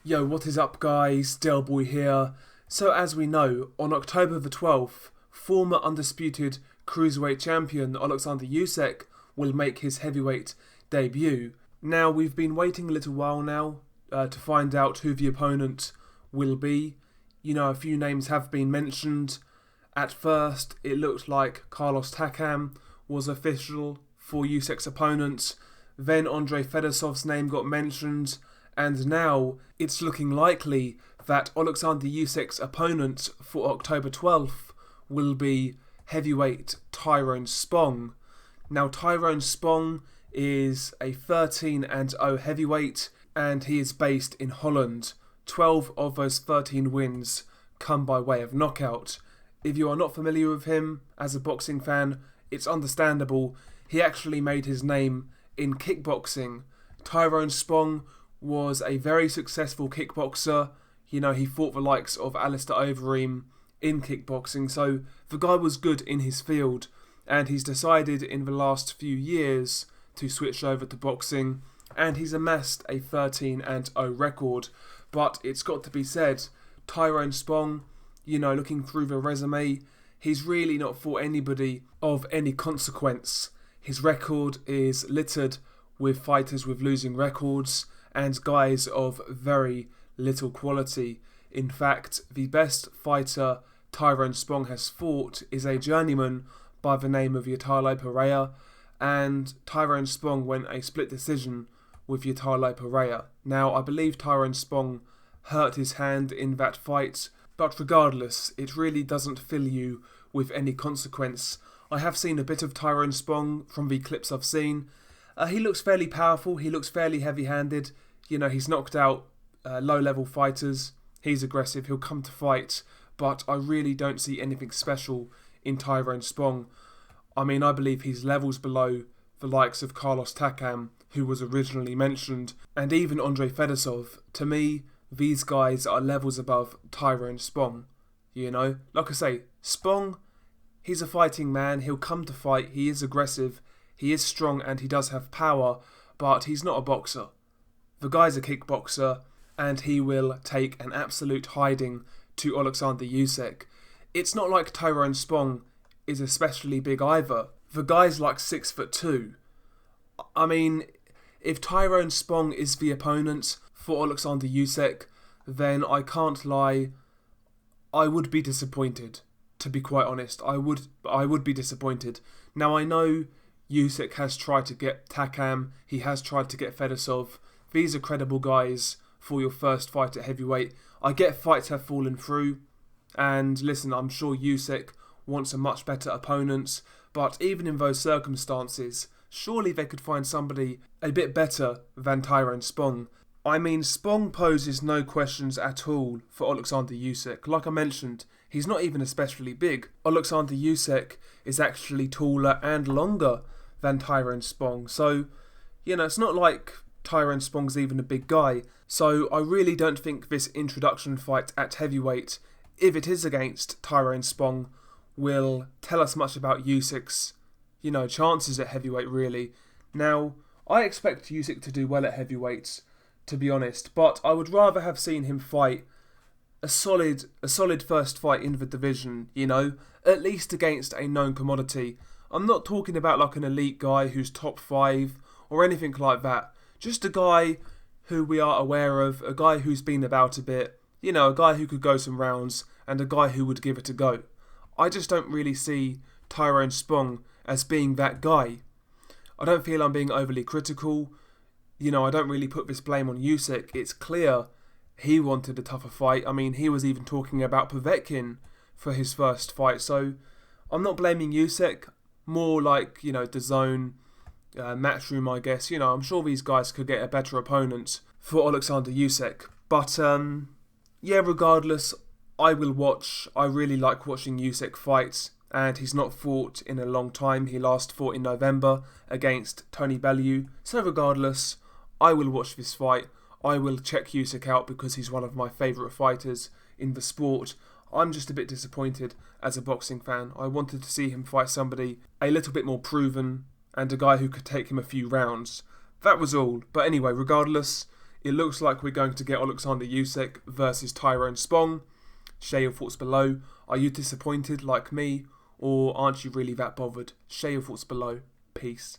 Yo, what is up guys, Delboy here. So as we know, on October the 12th, former undisputed cruiserweight champion Oleksandr Usyk will make his heavyweight debut. Now we've been waiting a little while now to find out who the opponent will be. You know, a few names have been mentioned. At first it looked like Carlos Takam was official for Usyk's opponent. Then Andre Fedosov's name got mentioned. And now it's looking likely that Oleksandr Usyk's opponent for October 12th will be heavyweight Tyrone Spong. Now Tyrone Spong is a 13-0 heavyweight and he is based in Holland. 12 of those 13 wins come by way of knockout. If you are not familiar with him as a boxing fan, it's understandable. He actually made his name in kickboxing. Tyrone Spong was a very successful kickboxer. You know, he fought the likes of Alistair Overeem in kickboxing, so the guy was good in his field, and he's decided in the last few years to switch over to boxing, and he's amassed a 13-0 record. But it's got to be said, Tyrone Spong, you know, looking through the resume, he's really not fought anybody of any consequence. His record is littered with fighters with losing records and guys of very little quality. In fact, the best fighter Tyrone Spong has fought is a journeyman by the name of Yatalo Pereira, and Tyrone Spong went a split decision with Yatalo Pereira. Now, I believe Tyrone Spong hurt his hand in that fight, but regardless, it really doesn't fill you with any consequence. I have seen a bit of Tyrone Spong from the clips I've seen. He looks fairly powerful, he looks fairly heavy-handed. You know, he's knocked out low-level fighters, he's aggressive, he'll come to fight, but I really don't see anything special in Tyrone Spong. I mean, I believe he's levels below the likes of Carlos Takam, who was originally mentioned, and even Andre Fedosov. To me, these guys are levels above Tyrone Spong. You know, like I say, Spong, he's a fighting man, he'll come to fight, he is aggressive, he is strong and he does have power, but he's not a boxer. The guy's a kickboxer and he will take an absolute hiding to Oleksandr Usyk. It's not like Tyrone Spong is especially big either. The guy's like 6'2". I mean, if Tyrone Spong is the opponent for Oleksandr Usyk, then I can't lie, I would be disappointed. To be quite honest, I would be disappointed. Now I know Usyk has tried to get Takam, he has tried to get Fedosov. These are credible guys for your first fight at heavyweight. I get fights have fallen through, and listen, I'm sure Usyk wants a much better opponent, but even in those circumstances, surely they could find somebody a bit better than Tyrone Spong. I mean, Spong poses no questions at all for Oleksandr Usyk. Like I mentioned, he's not even especially big. Oleksandr Usyk is actually taller and longer than Tyrone Spong. So, you know, it's not like Tyrone Spong's even a big guy. So I really don't think this introduction fight at heavyweight, if it is against Tyrone Spong, will tell us much about Usyk's, you know, chances at heavyweight really. Now, I expect Usyk to do well at heavyweight, to be honest, but I would rather have seen him fight a solid first fight in the division, you know, at least against a known commodity. I'm not talking about like an elite guy who's top 5 or anything like that. Just a guy who we are aware of, a guy who's been about a bit, you know, a guy who could go some rounds and a guy who would give it a go. I just don't really see Tyrone Spong as being that guy. I don't feel I'm being overly critical. You know, I don't really put this blame on Usyk. It's clear he wanted a tougher fight. I mean, he was even talking about Povetkin for his first fight. So I'm not blaming Usyk. More like, you know, DAZN, Matchroom, I guess. You know, I'm sure these guys could get a better opponent for Oleksandr Usyk. But, yeah, regardless, I will watch. I really like watching Usyk fight, and he's not fought in a long time. He last fought in November against Tony Bellew. So regardless, I will watch this fight. I will check Usyk out because he's one of my favourite fighters in the sport. I'm just a bit disappointed as a boxing fan. I wanted to see him fight somebody a little bit more proven and a guy who could take him a few rounds. That was all. But anyway, regardless, It looks like we're going to get Oleksandr Usyk versus Tyrone Spong. Share your thoughts below. Are you disappointed like me, or aren't you really that bothered? Share your thoughts below. Peace.